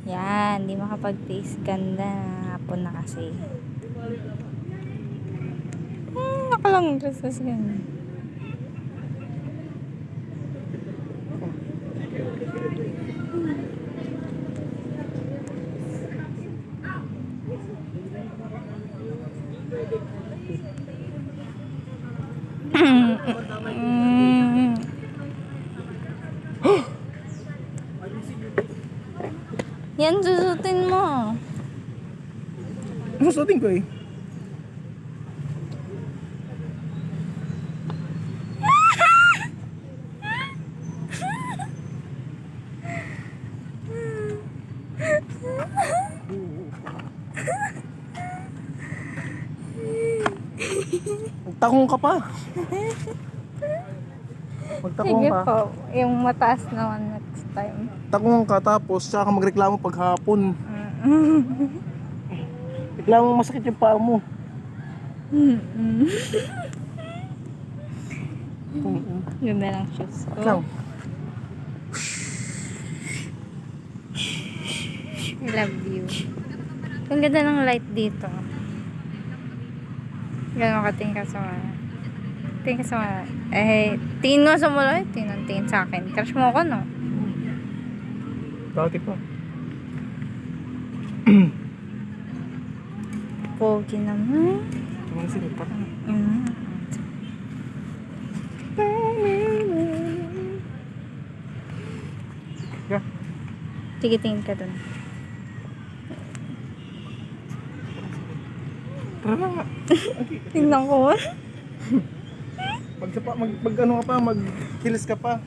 Yan, di makapag-taste. Ganda na hapon na kasi. Nakalang dresses ganyan. Yan, susutin mo. Susutin ko eh. Magtakong ka pa. Magtakong Sige ka. po, yung mataas naman next time. Takong ka tapos saka ka magreklamo paghapon. Reklamo masakit yung paa mo. Ganda ng shoes ko. Lang. I love you. Ang ganda ng light dito. Gano'n ka tingin ka sa mga. Tingin ka sa mga. Eh, tingin mo sa mga. Tingin sa akin. Crush mo ako, no? Dati pa. Pogi naman. Tumang sinipa. Yeah. Sige, tingin ka dun. Tara na nga. Tingnan ko. Mag ano ka pa, mag kilis ka pa.